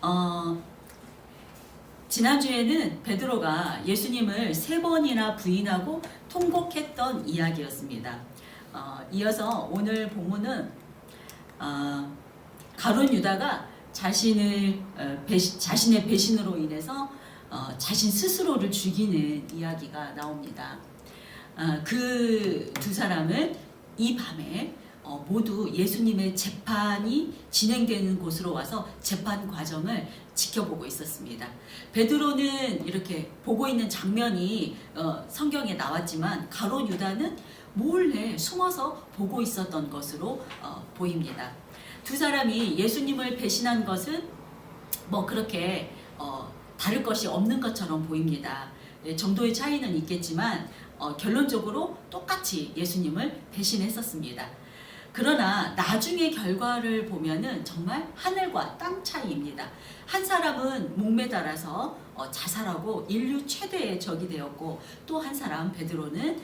어, 지난주에는 베드로가 예수님을 3번이나 부인하고 통곡했던 이야기였습니다. 이어서 오늘 본문은 가룟 유다가 자신의 배신으로 인해서 자신 스스로를 죽이는 이야기가 나옵니다. 그 두 사람은 이 밤에 모두 예수님의 재판이 진행되는 곳으로 와서 재판 과정을 지켜보고 있었습니다. 베드로는 이렇게 보고 있는 장면이 성경에 나왔지만 가룟 유다는 몰래 숨어서 보고 있었던 것으로 보입니다. 두 사람이 예수님을 배신한 것은 뭐 그렇게 다를 것이 없는 것처럼 보입니다. 정도의 차이는 있겠지만 결론적으로 똑같이 예수님을 배신했었습니다. 그러나 나중의 결과를 보면은 정말 하늘과 땅 차이입니다. 한 사람은 목매달아서 자살하고 인류 최대의 적이 되었고, 또 한 사람 베드로는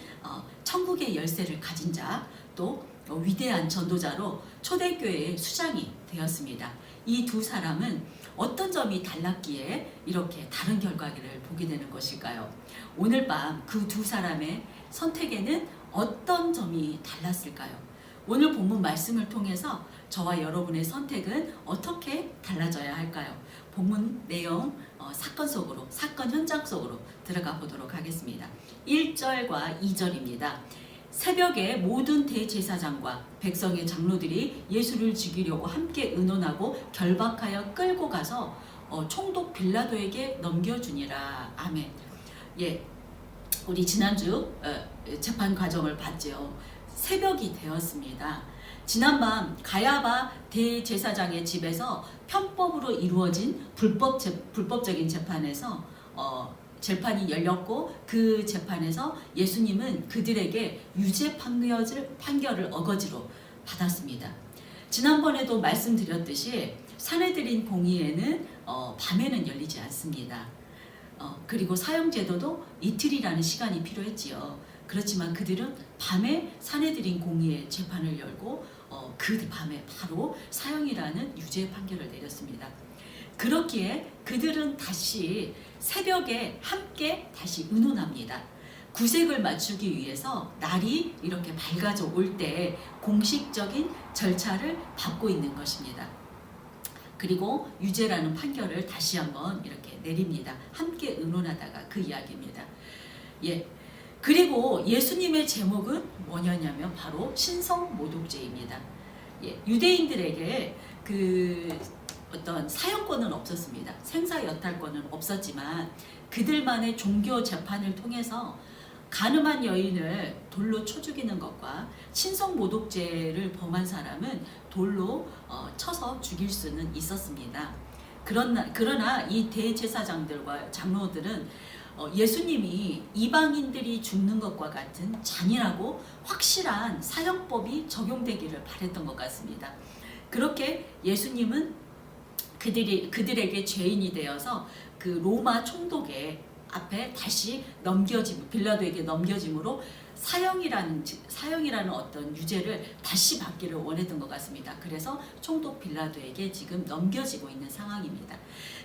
천국의 열쇠를 가진 자, 또 위대한 전도자로 초대교회의 수장이 되었습니다. 이 두 사람은 어떤 점이 달랐기에 이렇게 다른 결과를 보게 되는 것일까요? 오늘 밤 그 두 사람의 선택에는 어떤 점이 달랐을까요? 오늘 본문 말씀을 통해서 저와 여러분의 선택은 어떻게 달라져야 할까요? 본문 내용 사건 속으로, 사건 현장 속으로 들어가 보도록 하겠습니다. 1절과 2절입니다. 새벽에 모든 대제사장과 백성의 장로들이 예수를 죽이려고 함께 의논하고 결박하여 끌고 가서 총독 빌라도에게 넘겨주니라. 아멘. 예, 우리 지난주 재판 과정을 봤죠. 새벽이 되었습니다. 지난밤 가야바 대제사장의 집에서 편법으로 이루어진 불법적인 재판에서 재판이 열렸고, 그 재판에서 예수님은 그들에게 유죄 판결을 어거지로 받았습니다. 지난번에도 말씀드렸듯이 사내들인 공의회는 밤에는 열리지 않습니다. 그리고 사형제도도 이틀이라는 시간이 필요했지요. 그렇지만 그들은 밤에 사내들인 공의회 재판을 열고 그 밤에 바로 사형이라는 유죄 판결을 내렸습니다. 그렇기에 그들은 다시 새벽에 함께 다시 의논합니다. 구색을 맞추기 위해서 날이 이렇게 밝아져 올 때 공식적인 절차를 밟고 있는 것입니다. 그리고 유죄라는 판결을 다시 한번 이렇게 내립니다. 함께 의논하다가 그 이야기입니다. 예. 그리고 예수님의 제목은 뭐냐면 바로 신성모독죄입니다. 예. 유대인들에게 그 어떤 사형권은 없었습니다. 생사여탈권은 없었지만 그들만의 종교 재판을 통해서 간음한 여인을 돌로 쳐 죽이는 것과 신성모독죄를 범한 사람은 돌로 쳐서 죽일 수는 있었습니다. 그러나 이 대제사장들과 장로들은 예수님이 이방인들이 죽는 것과 같은 잔인하고 확실한 사형법이 적용되기를 바랬던 것 같습니다. 그렇게 예수님은 그들에게 죄인이 되어서 그 로마 총독의 앞에 다시 빌라도에게 넘겨짐으로 사형이라는 어떤 유죄를 다시 받기를 원했던 것 같습니다. 그래서 총독 빌라도에게 지금 넘겨지고 있는 상황입니다.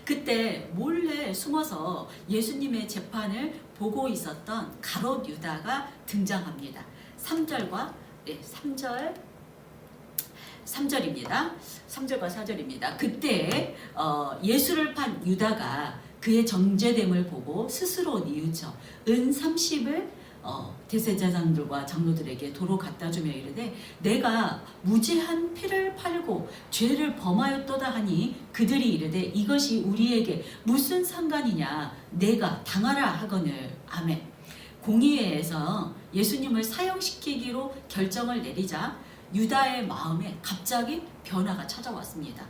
그때 몰래 숨어서 예수님의 재판을 보고 있었던 가룟 유다가 등장합니다. 3절과 3절입니다. 3절과 4절입니다. 그때 예수를 판 유다가 그의 정죄됨을 보고 스스로 뉘우쳐 은 30을 대제사장들과 장로들에게 도로 갖다 주며 이르되 내가 무죄한 피를 팔고 죄를 범하였도다 하니 그들이 이르되 이것이 우리에게 무슨 상관이냐, 내가 당하라 하거늘. 아멘. 공의회에서 예수님을 사형시키기로 결정을 내리자 유다의 마음에 갑자기 변화가 찾아왔습니다.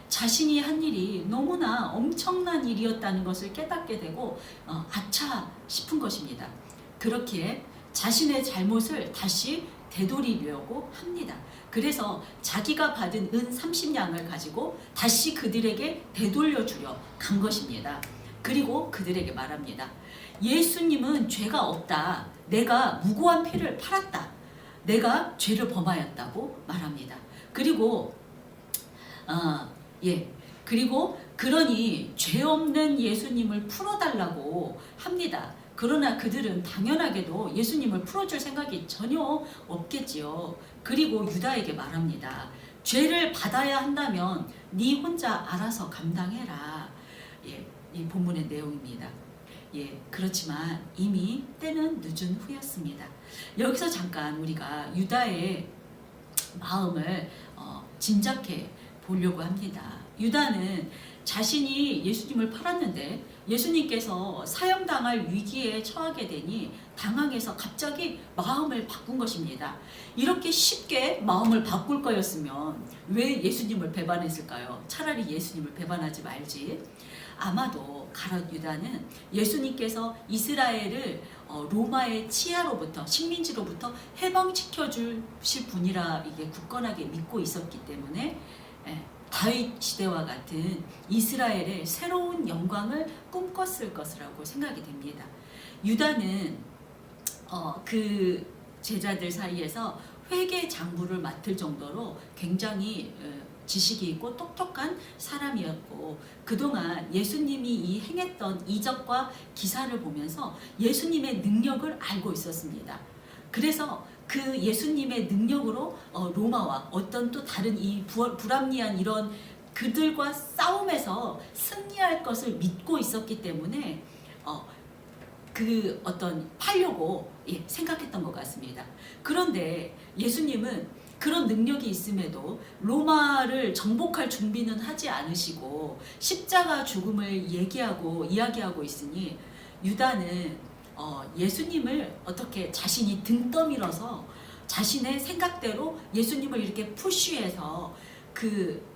자신이 한 일이 너무나 엄청난 일이었다는 것을 깨닫게 되고 아차 싶은 것입니다. 그렇기에 자신의 잘못을 다시 되돌리려고 합니다. 그래서 자기가 받은 은 30냥을 가지고 다시 그들에게 되돌려 주려 간 것입니다. 그리고 그들에게 말합니다. 예수님은 죄가 없다. 내가 무고한 피를 팔았다. 내가 죄를 범하였다고 말합니다. 그리고 그러니 죄 없는 예수님을 풀어달라고 합니다. 그러나 그들은 당연하게도 예수님을 풀어줄 생각이 전혀 없겠지요. 그리고 유다에게 말합니다. 죄를 받아야 한다면 네 혼자 알아서 감당해라. 예, 이 본문의 내용입니다. 예, 그렇지만 이미 때는 늦은 후였습니다. 여기서 잠깐 우리가 유다의 마음을 짐작해 보려고 합니다. 유다는 자신이 예수님을 팔았는데 예수님께서 사형당할 위기에 처하게 되니 당황해서 갑자기 마음을 바꾼 것입니다. 이렇게 쉽게 마음을 바꿀 거였으면 왜 예수님을 배반했을까요? 차라리 예수님을 배반하지 말지. 아마도 가룟 유다는 예수님께서 이스라엘을 로마의 치하로부터, 식민지로부터 해방시켜 주실 분이라 이게 굳건하게 믿고 있었기 때문에 다윗 시대와 같은 이스라엘의 새로운 영광을 꿈꿨을 것이라고 생각이 됩니다. 유다는 그 제자들 사이에서 회계 장부를 맡을 정도로 굉장히 지식이 있고 똑똑한 사람이었고, 그동안 예수님이 이 행했던 이적과 기사를 보면서 예수님의 능력을 알고 있었습니다. 그래서 그 예수님의 능력으로 로마와 어떤 또 다른 이 불합리한 이런 그들과 싸움에서 승리할 것을 믿고 있었기 때문에 그 어떤 팔려고 생각했던 것 같습니다. 그런데 예수님은 그런 능력이 있음에도 로마를 정복할 준비는 하지 않으시고 십자가 죽음을 이야기하고 있으니 유다는 예수님을 어떻게 자신이 등 떠밀어서 자신의 생각대로 예수님을 이렇게 푸쉬해서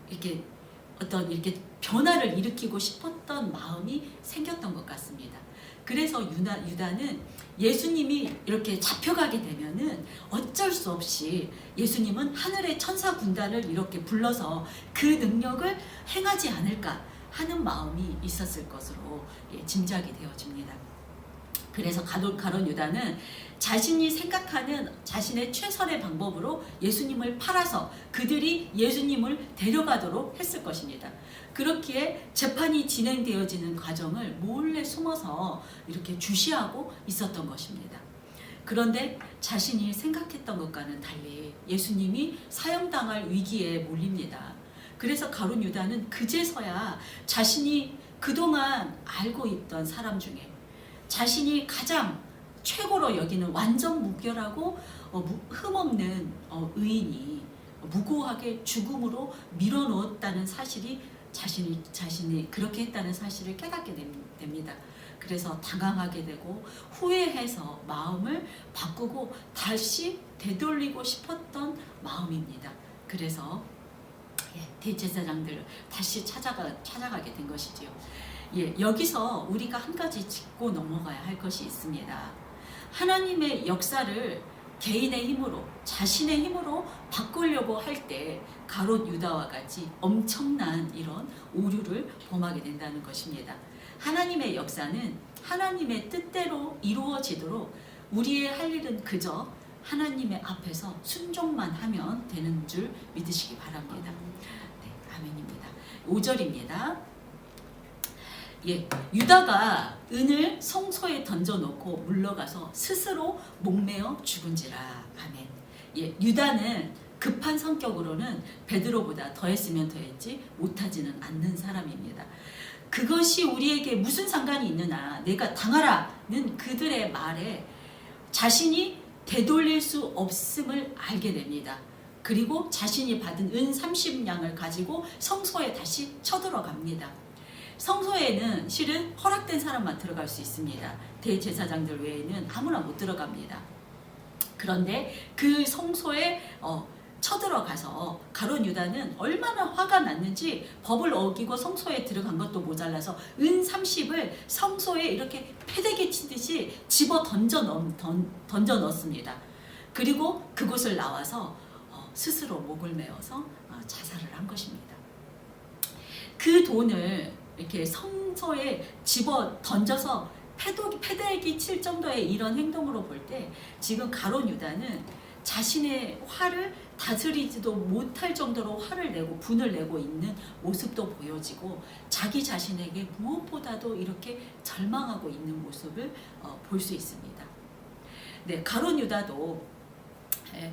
이렇게 변화를 일으키고 싶었던 마음이 생겼던 것 같습니다. 그래서 유다는 예수님이 이렇게 잡혀가게 되면은 어쩔 수 없이 예수님은 하늘의 천사 군단을 이렇게 불러서 그 능력을 행하지 않을까 하는 마음이 있었을 것으로 짐작이 되어집니다. 그래서 가룟 유다는 자신이 생각하는 자신의 최선의 방법으로 예수님을 팔아서 그들이 예수님을 데려가도록 했을 것입니다. 그렇기에 재판이 진행되어지는 과정을 몰래 숨어서 이렇게 주시하고 있었던 것입니다. 그런데 자신이 생각했던 것과는 달리 예수님이 사형당할 위기에 몰립니다. 그래서 가룟 유다는 그제서야 자신이 그동안 알고 있던 사람 중에 자신이 가장 최고로 여기는 완전 무결하고 흠없는 의인이 무고하게 죽음으로 밀어넣었다는 사실이 자신이 그렇게 했다는 사실을 깨닫게 됩니다. 그래서 당황하게 되고 후회해서 마음을 바꾸고 다시 되돌리고 싶었던 마음입니다. 그래서 대제사장들을 다시 찾아가게 된 것이지요. 여기서 우리가 한 가지 짚고 넘어가야 할 것이 있습니다. 하나님의 역사를 개인의 힘으로, 자신의 힘으로 바꾸려고 할 때 가롯 유다와 같이 엄청난 이런 오류를 범하게 된다는 것입니다. 하나님의 역사는 하나님의 뜻대로 이루어지도록 우리의 할 일은 그저 하나님의 앞에서 순종만 하면 되는 줄 믿으시기 바랍니다. 네, 아멘입니다. 5절입니다. 유다가 은을 성소에 던져놓고 물러가서 스스로 목매어 죽은지라. 아멘. 유다는 급한 성격으로는 베드로보다 더했으면 더했지 못하지는 않는 사람입니다. 그것이 우리에게 무슨 상관이 있느냐, 내가 당하라는 그들의 말에 자신이 되돌릴 수 없음을 알게 됩니다. 그리고 자신이 받은 은 30냥을 가지고 성소에 다시 쳐들어갑니다. 성소에는 실은 허락된 사람만 들어갈 수 있습니다. 대제사장들 외에는 아무나 못 들어갑니다. 그런데 그 성소에 쳐들어가서 가룟 유다는 얼마나 화가 났는지 법을 어기고 성소에 들어간 것도 모자라서 은 30을 성소에 이렇게 패대기 치듯이 집어 던져 넣습니다. 그리고 그곳을 나와서 스스로 목을 메어서 자살을 한 것입니다. 그 돈을 이렇게 성소에 집어 던져서 패대기 칠 정도의 이런 행동으로 볼 때 지금 가룟 유다는 자신의 화를 다스리지도 못할 정도로 화를 내고 분을 내고 있는 모습도 보여지고 자기 자신에게 무엇보다도 이렇게 절망하고 있는 모습을 볼 수 있습니다. 네, 가룟 유다도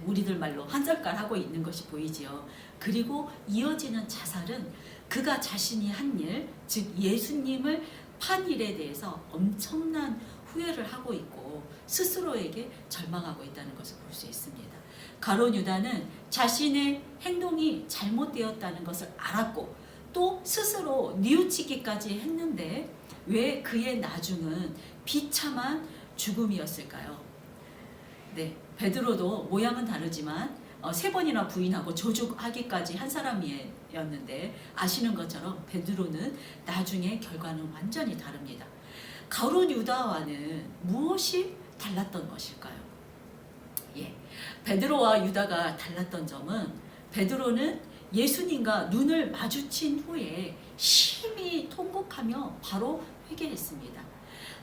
우리들 말로 한젓갈 하고 있는 것이 보이지요. 그리고 이어지는 자살은 그가 자신이 한 일, 즉 예수님을 판 일에 대해서 엄청난 후회를 하고 있고 스스로에게 절망하고 있다는 것을 볼 수 있습니다. 가룟 유다는 자신의 행동이 잘못되었다는 것을 알았고 또 스스로 뉘우치기까지 했는데 왜 그의 나중은 비참한 죽음이었을까요? 네, 베드로도 모양은 다르지만 3번이나 부인하고 저주하기까지 한 사람이었는데 아시는 것처럼 베드로는 나중에 결과는 완전히 다릅니다. 가룟 유다와는 무엇이 달랐던 것일까요? 예, 베드로와 유다가 달랐던 점은 베드로는 예수님과 눈을 마주친 후에 심히 통곡하며 바로 회개했습니다.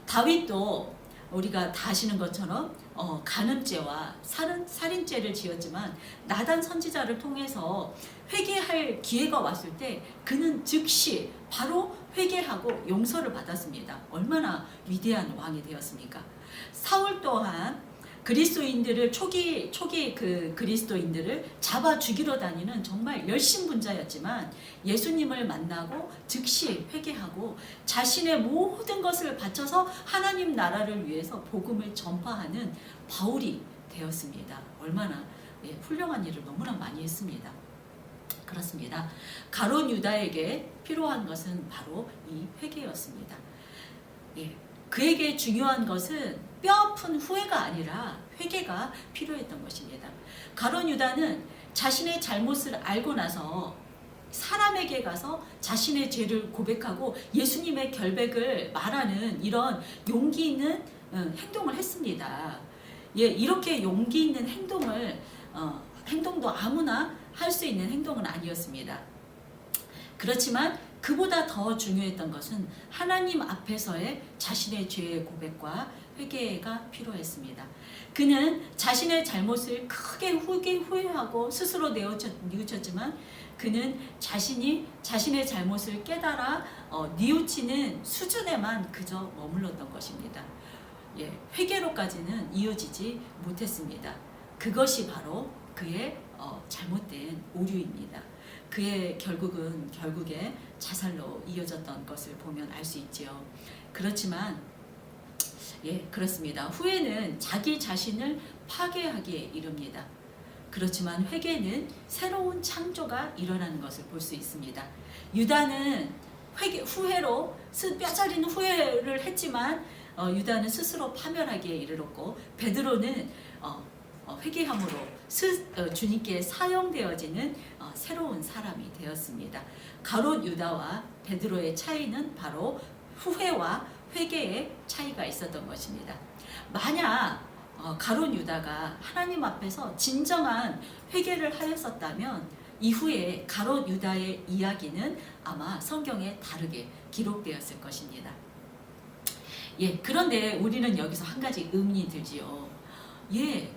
다윗도 우리가 다 아시는 것처럼 간음죄와 살인죄를 지었지만 나단 선지자를 통해서 회개할 기회가 왔을 때 그는 즉시 바로 회개하고 용서를 받았습니다. 얼마나 위대한 왕이 되었습니까? 사울 또한 그리스도인들을 초기 그 그리스도인들을 잡아 죽이러 다니는 정말 열심분자였지만 예수님을 만나고 즉시 회개하고 자신의 모든 것을 바쳐서 하나님 나라를 위해서 복음을 전파하는 바울이 되었습니다. 얼마나 훌륭한 일을 너무나 많이 했습니다. 그렇습니다. 가룟 유다에게 필요한 것은 바로 이 회개였습니다. 그에게 중요한 것은 뼈아픈 후회가 아니라 회개가 필요했던 것입니다. 가룟 유다는 자신의 잘못을 알고 나서 사람에게 가서 자신의 죄를 고백하고 예수님의 결백을 말하는 이런 용기 있는 행동을 했습니다. 이렇게 용기 있는 행동도 아무나 할 수 있는 행동은 아니었습니다. 그렇지만 그보다 더 중요했던 것은 하나님 앞에서의 자신의 죄의 고백과 회개가 필요했습니다. 그는 자신의 잘못을 크게 후회하고 스스로 뉘우쳤지만 그는 자신의 잘못을 깨달아 뉘우치는 수준에만 그저 머물렀던 것입니다. 회개로까지는 이어지지 못했습니다. 그것이 바로 그의 잘못된 오류입니다. 그의 결국에 자살로 이어졌던 것을 보면 알 수 있지요. 그렇지만 그렇습니다. 후회는 자기 자신을 파괴하기에 이릅니다. 그렇지만 회개는 새로운 창조가 일어나는 것을 볼 수 있습니다. 유다는 후회로 뼈저린 후회를 했지만 유다는 스스로 파멸하기에 이르렀고 베드로는 회개함으로 주님께 사용되어지는 새로운 사람이 되었습니다. 가룟 유다와 베드로의 차이는 바로 후회와 회개의 차이가 있었던 것입니다. 만약 가룟 유다가 하나님 앞에서 진정한 회개를 하였었다면 이후에 가룟 유다의 이야기는 아마 성경에 다르게 기록되었을 것입니다. 그런데 우리는 여기서 한 가지 의문이 들지요.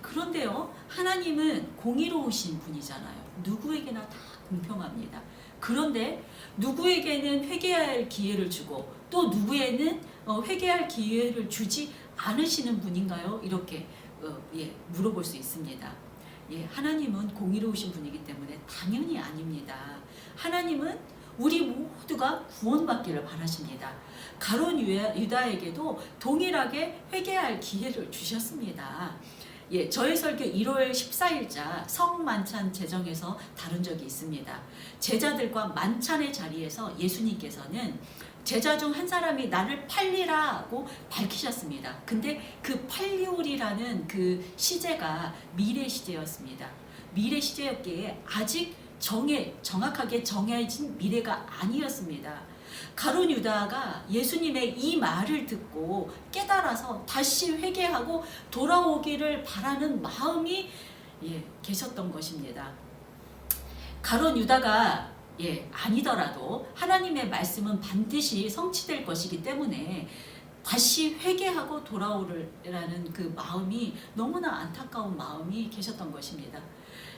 그런데요, 하나님은 공의로우신 분이잖아요. 누구에게나 다 공평합니다. 그런데 누구에게는 회개할 기회를 주고 또 누구에는 회개할 기회를 주지 않으시는 분인가요? 이렇게 물어볼 수 있습니다. 하나님은 공의로우신 분이기 때문에 당연히 아닙니다. 하나님은 우리 모두가 구원받기를 바라십니다. 가룟 유다에게도 동일하게 회개할 기회를 주셨습니다. 저희 설교 1월 14일자 성만찬 제정에서 다룬 적이 있습니다. 제자들과 만찬의 자리에서 예수님께서는 제자 중 한 사람이 나를 팔리라고 밝히셨습니다. 근데 그 팔리오리라는 그 시제가 미래 시제였습니다. 미래 시제였기에 아직 정확하게 정해진 미래가 아니었습니다. 가룟 유다가 예수님의 이 말을 듣고 깨달아서 다시 회개하고 돌아오기를 바라는 마음이 계셨던 것입니다. 가룟 유다가 아니더라도 하나님의 말씀은 반드시 성취될 것이기 때문에 다시 회개하고 돌아오라는 그 마음이 너무나 안타까운 마음이 계셨던 것입니다.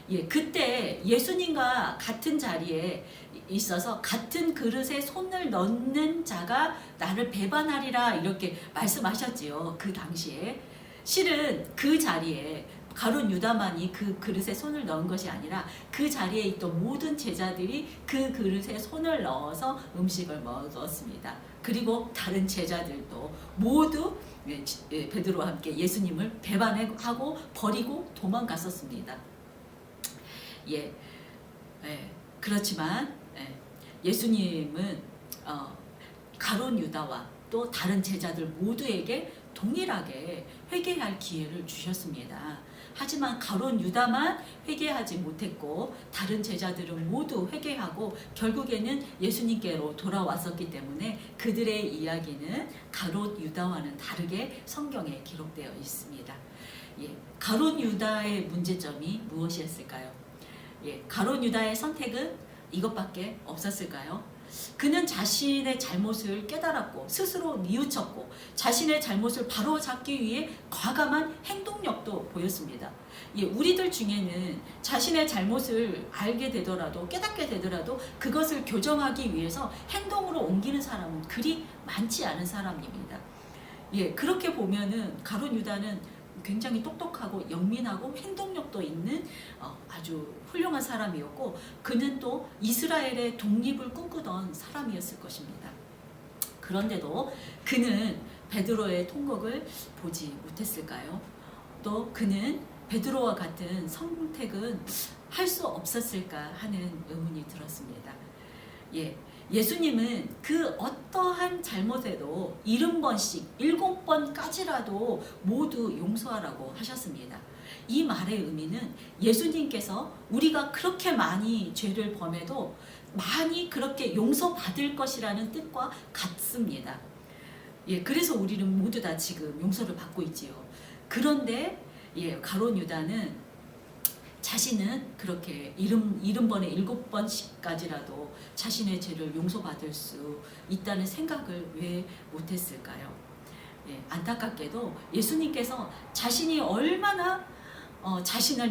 예, 그때 예수님과 같은 자리에 있어서 같은 그릇에 손을 넣는 자가 나를 배반하리라 이렇게 말씀하셨지요. 그 당시에 실은 그 자리에 가룟 유다만이 그 그릇에 손을 넣은 것이 아니라 그 자리에 있던 모든 제자들이 그 그릇에 손을 넣어서 음식을 먹었습니다. 그리고 다른 제자들도 모두 베드로와 함께 예수님을 배반하고 버리고 도망갔었습니다. 예, 그렇지만 예수님은 가룟 유다와 또 다른 제자들 모두에게 동일하게 회개할 기회를 주셨습니다. 하지만 가룟 유다만 회개하지 못했고 다른 제자들은 모두 회개하고 결국에는 예수님께로 돌아왔었기 때문에 그들의 이야기는 가룟 유다와는 다르게 성경에 기록되어 있습니다. 예, 가룟 유다의 문제점이 무엇이었을까요? 예, 가룟 유다의 선택은 이것밖에 없었을까요? 그는 자신의 잘못을 깨달았고 스스로 뉘우쳤고 자신의 잘못을 바로잡기 위해 과감한 행동력도 보였습니다. 예, 우리들 중에는 자신의 잘못을 알게 되더라도 깨닫게 되더라도 그것을 교정하기 위해서 행동으로 옮기는 사람은 그리 많지 않은 사람입니다. 예, 그렇게 보면은 가룟 유다는 굉장히 똑똑하고 영민하고 행동력도 있는 아주 훌륭한 사람이었고 그는 또 이스라엘의 독립을 꿈꾸던 사람이었을 것입니다. 그런데도 그는 베드로의 통곡을 보지 못했을까요? 또 그는 베드로와 같은 선택은 할 수 없었을까 하는 의문이 들었습니다. 예, 예수님은 그 어떠한 잘못에도 70번씩 7번까지라도 모두 용서하라고 하셨습니다. 이 말의 의미는 예수님께서 우리가 그렇게 많이 죄를 범해도 많이 그렇게 용서받을 것이라는 뜻과 같습니다. 예, 그래서 우리는 모두 다 지금 용서를 받고 있지요. 그런데 가룟 유다는 자신은 그렇게 70번에 7번씩까지라도 자신의 죄를 용서받을 수 있다는 생각을 왜 못했을까요? 예, 안타깝게도 예수님께서 자신이 얼마나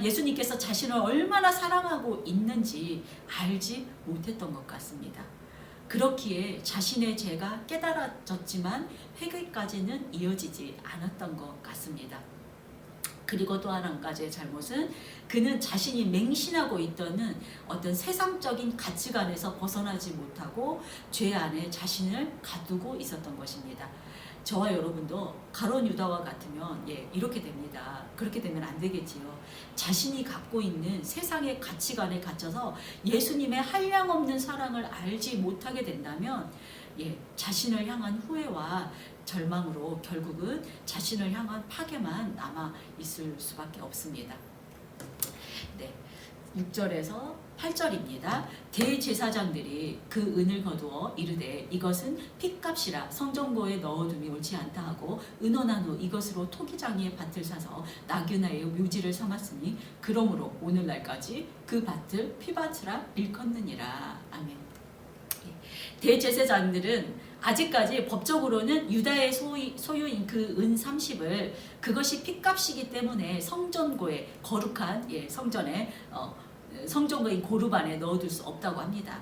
예수님께서 자신을 얼마나 사랑하고 있는지 알지 못했던 것 같습니다. 그렇기에 자신의 죄가 깨달아졌지만 회개까지는 이어지지 않았던 것 같습니다. 그리고 또 한 가지의 잘못은 그는 자신이 맹신하고 있던 어떤 세상적인 가치관에서 벗어나지 못하고 죄 안에 자신을 가두고 있었던 것입니다. 저와 여러분도 가룟 유다와 같으면 이렇게 됩니다. 그렇게 되면 안 되겠지요. 자신이 갖고 있는 세상의 가치관에 갇혀서 예수님의 한량없는 사랑을 알지 못하게 된다면 자신을 향한 후회와 절망으로 결국은 자신을 향한 파괴만 남아 있을 수밖에 없습니다. 네, 6절에서 8절입니다. 대제사장들이 그 은을 거두어 이르되 이것은 핏값이라 성전고에 넣어둠이 옳지 않다 하고 의논한 후 이것으로 토기장이의 밭을 사서 나그네의 묘지를 삼았으니 그러므로 오늘날까지 그 밭을 피밭이라 일컫느니라. 아멘. 대제사장들은 아직까지 법적으로는 유다의 소유인 그 은 30을 그것이 핏값이기 때문에 성전고에 거룩한 성전에 성전거인 고르반에 넣어둘 수 없다고 합니다.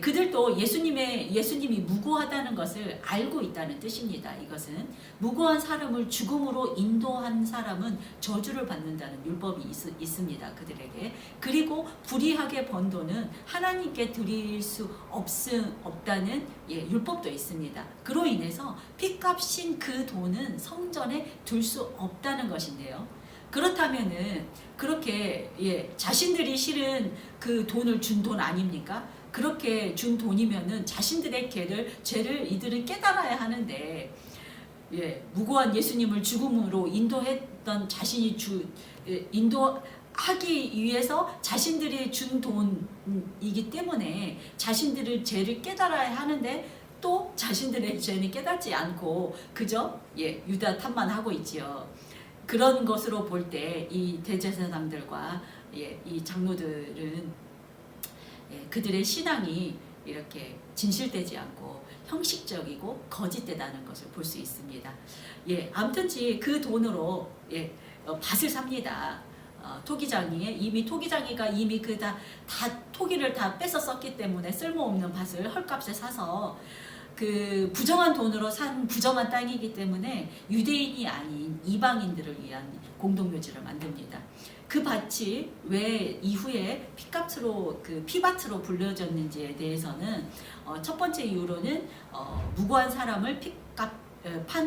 그들도 예수님이 무고하다는 것을 알고 있다는 뜻입니다. 이것은 무고한 사람을 죽음으로 인도한 사람은 저주를 받는다는 율법이 있습니다. 그들에게. 그리고 불의하게 번 돈은 하나님께 드릴 수 없다는 율법도 있습니다. 그로 인해서 핏값인 그 돈은 성전에 둘 수 없다는 것인데요. 그렇다면은 그렇게 자신들이 실은 그 돈을 준 돈 아닙니까? 그렇게 준 돈이면은 자신들의 죄를 이들은 깨달아야 하는데 무고한 예수님을 죽음으로 인도했던 자신이 인도하기 위해서 자신들이 준 돈이기 때문에 자신들의 죄를 깨달아야 하는데 또 자신들의 죄는 깨닫지 않고 그저 유다 탓만 하고 있지요. 그런 것으로 볼 때 이 대제사장들과 이 장로들은 그들의 신앙이 이렇게 진실되지 않고 형식적이고 거짓되다는 것을 볼 수 있습니다. 예, 아무튼지 그 돈으로 밭을 삽니다. 토기장이가 이미 다 토기를 다 뺏어 썼기 때문에 쓸모없는 밭을 헐값에 사서 그 부정한 돈으로 산 부정한 땅이기 때문에 유대인이 아닌 이방인들을 위한 공동묘지를 만듭니다. 그 밭이 왜 이후에 피밭으로 불려졌는지에 대해서는 첫 번째 이유로는 무고한 사람을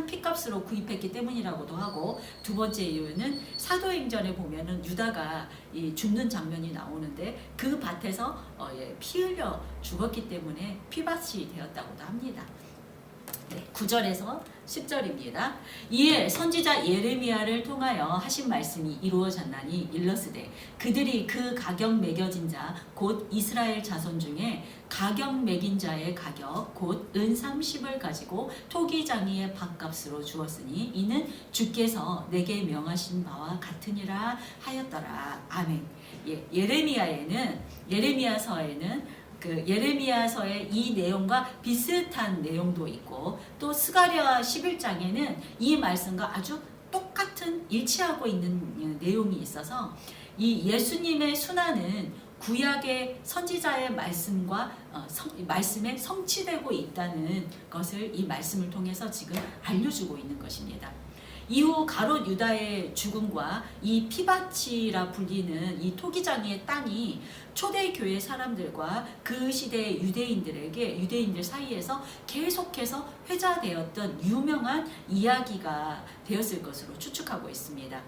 핏값으로 구입했기 때문이라고도 하고, 두 번째 이유는 사도행전에 보면은 유다가 죽는 장면이 나오는데 그 밭에서 피 흘려 죽었기 때문에 피밭이 되었다고도 합니다. 9절에서 10절입니다. 이에 선지자 예레미야를 통하여 하신 말씀이 이루어졌나니 일러스되 그들이 그 가격 매겨진 자 곧 이스라엘 자손 중에 가격 매긴 자의 가격 곧 은 30을 가지고 토기장이의 밭값으로 주었으니 이는 주께서 내게 명하신 바와 같으니라 하였더라. 아멘. 예레미야서에는 예레미야서의 이 내용과 비슷한 내용도 있고, 또 스가랴 11장에는 이 말씀과 아주 똑같은 일치하고 있는 내용이 있어서 이 예수님의 순환은 구약의 선지자의 말씀과 말씀에 성취되고 있다는 것을 이 말씀을 통해서 지금 알려주고 있는 것입니다. 이후 가롯 유다의 죽음과 이 피바치라 불리는 이 토기장의 땅이 초대교회 사람들과 그 시대의 유대인들 사이에서 계속해서 회자되었던 유명한 이야기가 되었을 것으로 추측하고 있습니다.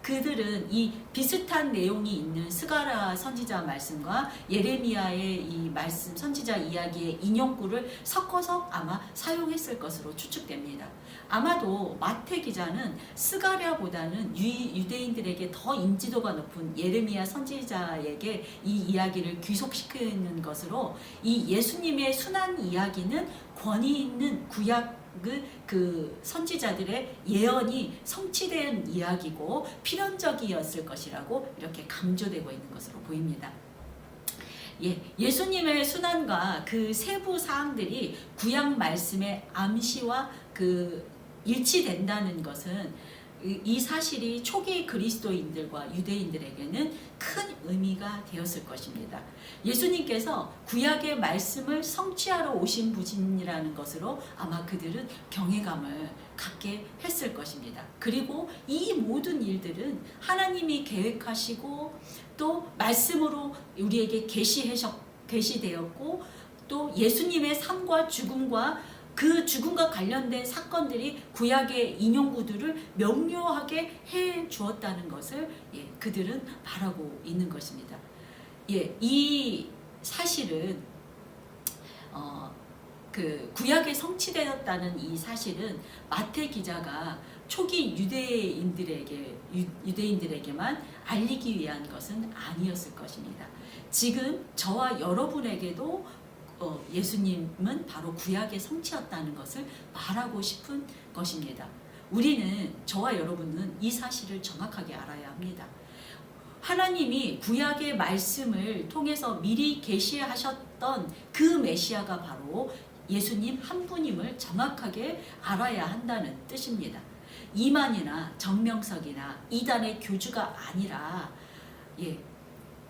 그들은 이 비슷한 내용이 있는 스가랴 선지자 말씀과 예레미야의 이 말씀 선지자 이야기의 인용구를 섞어서 아마 사용했을 것으로 추측됩니다. 아마도 마태 기자는 스가랴보다는 유대인들에게 더 인지도가 높은 예레미야 선지자에게 이 이야기를 귀속시키는 것으로 이 예수님의 순환 이야기는 권위 있는 구약 그 선지자들의 예언이 성취된 이야기고 필연적이었을 것이라고 이렇게 강조되고 있는 것으로 보입니다. 예수님의 순환과 그 세부 사항들이 구약 말씀의 암시와 일치된다는 것은 이 사실이 초기 그리스도인들과 유대인들에게는 큰 의미가 되었을 것입니다. 예수님께서 구약의 말씀을 성취하러 오신 분이라는 것으로 아마 그들은 경외감을 갖게 했을 것입니다. 그리고 이 모든 일들은 하나님이 계획하시고 또 말씀으로 우리에게 계시되었고, 또 예수님의 삶과 죽음과 그 죽음과 관련된 사건들이 구약의 인용구들을 명료하게 해 주었다는 것을 그들은 바라고 있는 것입니다. 이 사실은 구약에 성취되었다는 이 사실은 마태 기자가 초기 유대인들에게만 알리기 위한 것은 아니었을 것입니다. 지금 저와 여러분에게도 예수님은 바로 구약의 성취였다는 것을 말하고 싶은 것입니다. 저와 여러분은 이 사실을 정확하게 알아야 합니다. 하나님이 구약의 말씀을 통해서 미리 계시하셨던 그 메시아가 바로 예수님 한 분임을 정확하게 알아야 한다는 뜻입니다. 이만이나 정명석이나 이단의 교주가 아니라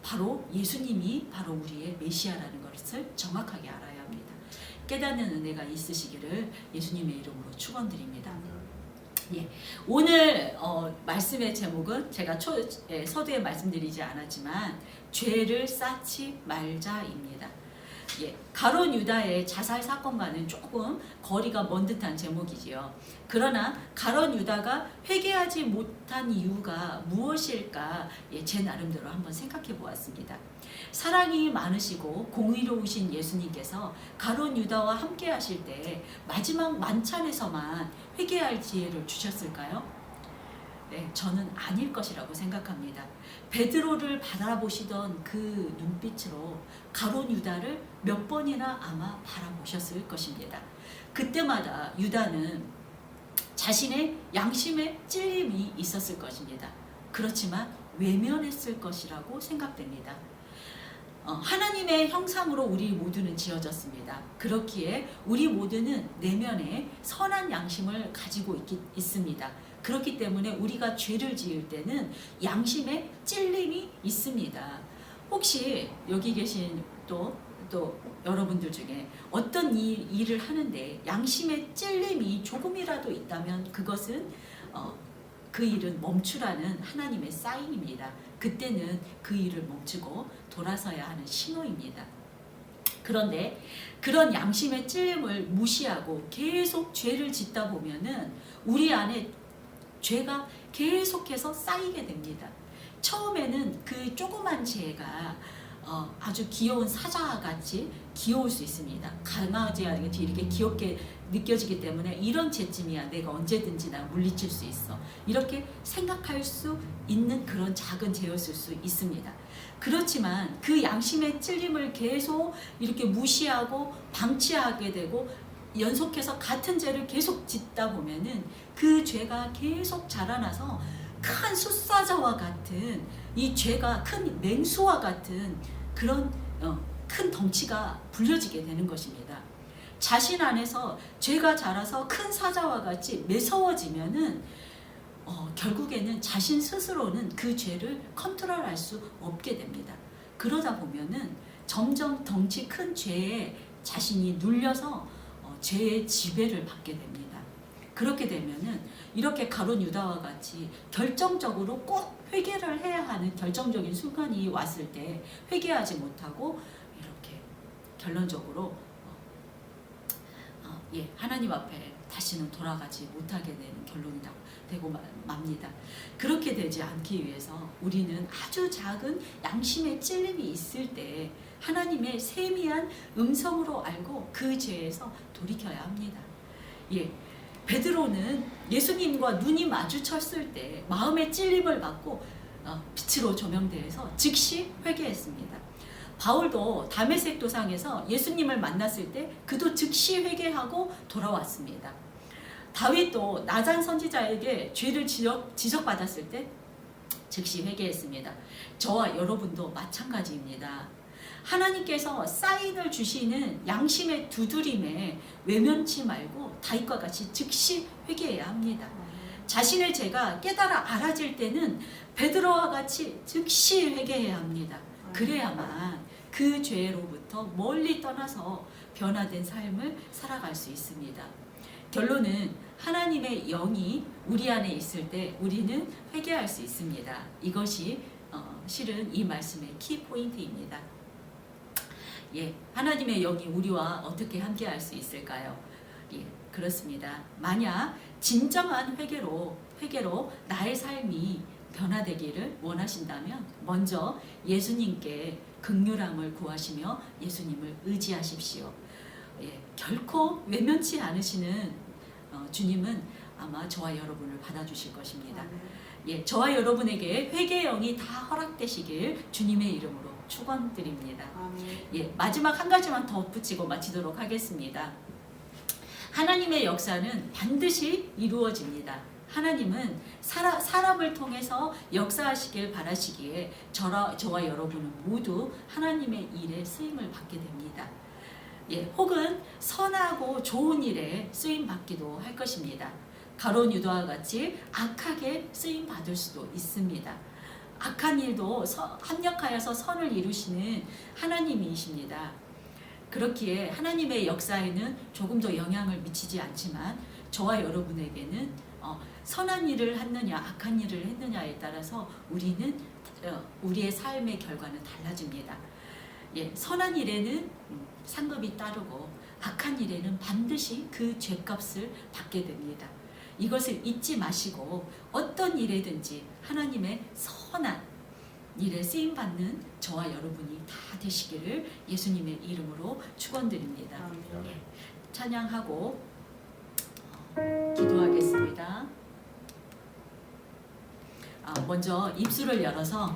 바로 예수님이 바로 우리의 메시아라는 것을 정확하게 알아야 합니다. 깨닫는 은혜가 있으시기를 예수님의 이름으로 축원드립니다. 오늘 말씀의 제목은 제가 서두에 말씀드리지 않았지만 죄를 쌓지 말자입니다. 가롯 유다의 자살 사건과는 조금 거리가 먼 듯한 제목이지요. 그러나 가롯 유다가 회개하지 못한 이유가 무엇일까 제 나름대로 한번 생각해 보았습니다. 사랑이 많으시고 공의로우신 예수님께서 가롯 유다와 함께 하실 때 마지막 만찬에서만 회개할 기회를 주셨을까요? 저는 아닐 것이라고 생각합니다. 베드로를 바라보시던 그 눈빛으로 가롯 유다를 몇 번이나 아마 바라보셨을 것입니다. 그때마다 유다는 자신의 양심에 찔림이 있었을 것입니다. 그렇지만 외면했을 것이라고 생각됩니다. 하나님의 형상으로 우리 모두는 지어졌습니다. 그렇기에 우리 모두는 내면에 선한 양심을 가지고 있습니다. 그렇기 때문에 우리가 죄를 지을 때는 양심에 찔림이 있습니다. 혹시 여기 계신 또 여러분들 중에 어떤 일을 하는데 양심에 찔림이 조금이라도 있다면 그것은 그 일은 멈추라는 하나님의 사인입니다. 그때는 그 일을 멈추고 돌아서야 하는 신호입니다. 그런데 그런 양심의 찔림을 무시하고 계속 죄를 짓다 보면은 우리 안에 죄가 계속해서 쌓이게 됩니다. 처음에는 그 조그만 죄가 아주 귀여운 사자같이 귀여울 수 있습니다. 강아지한테 이렇게 귀엽게 느껴지기 때문에 이런 죄쯤이야 내가 언제든지 나 물리칠 수 있어 이렇게 생각할 수 있는 그런 작은 죄였을 수 있습니다. 그렇지만 그 양심의 찔림을 계속 이렇게 무시하고 방치하게 되고 연속해서 같은 죄를 계속 짓다 보면은 그 죄가 계속 자라나서 큰 숫사자와 같은 이 죄가 큰 맹수와 같은 그런 큰 덩치가 불려지게 되는 것입니다. 자신 안에서 죄가 자라서 큰 사자와 같이 매서워지면은 결국에는 자신 스스로는 그 죄를 컨트롤할 수 없게 됩니다. 그러다 보면은 점점 덩치 큰 죄에 자신이 눌려서 죄의 지배를 받게 됩니다. 그렇게 되면은 이렇게 가룟 유다와 같이 결정적으로 꼭 회개를 해야 하는 결정적인 순간이 왔을 때 회개하지 못하고 이렇게 결론적으로 하나님 앞에 다시는 돌아가지 못하게 되는 결론이 되고 맙니다. 그렇게 되지 않기 위해서 우리는 아주 작은 양심의 찔림이 있을 때 하나님의 세미한 음성으로 알고 그 죄에서 돌이켜야 합니다. 베드로는 예수님과 눈이 마주쳤을 때 마음의 찔림을 받고 빛으로 조명되어서 즉시 회개했습니다. 바울도 다메섹 도상에서 예수님을 만났을 때 그도 즉시 회개하고 돌아왔습니다. 다윗도 나단 선지자에게 죄를 지적받았을 때 즉시 회개했습니다. 저와 여러분도 마찬가지입니다. 하나님께서 사인을 주시는 양심의 두드림에 외면치 말고 다윗과 같이 즉시 회개해야 합니다. 자신의 죄가 깨달아 알아질 때는 베드로와 같이 즉시 회개해야 합니다. 그래야만 그 죄로부터 멀리 떠나서 변화된 삶을 살아갈 수 있습니다. 결론은 하나님의 영이 우리 안에 있을 때 우리는 회개할 수 있습니다. 이것이 실은 이 말씀의 키포인트입니다. 하나님의 영이 우리와 어떻게 함께할 수 있을까요? 그렇습니다. 만약 진정한 회개로 나의 삶이 변화되기를 원하신다면 먼저 예수님께 긍휼함을 구하시며 예수님을 의지하십시오. 결코 외면치 않으시는 주님은 아마 저와 여러분을 받아주실 것입니다. 저와 여러분에게 회개의 영이 다 허락되시길 주님의 이름으로 축원드립니다. 마지막 한 가지만 덧붙이고 마치도록 하겠습니다. 하나님의 역사는 반드시 이루어집니다. 하나님은 사람을 통해서 역사하시길 바라시기에 저와 여러분은 모두 하나님의 일에 쓰임을 받게 됩니다. 혹은 선하고 좋은 일에 쓰임 받기도 할 것입니다. 가룟 유다와 같이 악하게 쓰임 받을 수도 있습니다. 악한 일도 합력하여서 선을 이루시는 하나님이십니다. 그렇기에 하나님의 역사에는 조금 더 영향을 미치지 않지만 저와 여러분에게는 선한 일을 했느냐 악한 일을 했느냐에 따라서 우리의 삶의 결과는 달라집니다. 선한 일에는 상급이 따르고 악한 일에는 반드시 그 죄값을 받게 됩니다. 이것을 잊지 마시고 어떤 일에든지 하나님의 선한 일에 쓰임받는 저와 여러분이 다 되시기를 예수님의 이름으로 축원드립니다. 찬양하고 기도하겠습니다. 먼저 입술을 열어서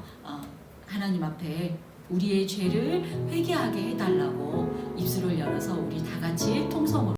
하나님 앞에 우리의 죄를 회개하게 해달라고 입술을 열어서 우리 다 같이 통성으로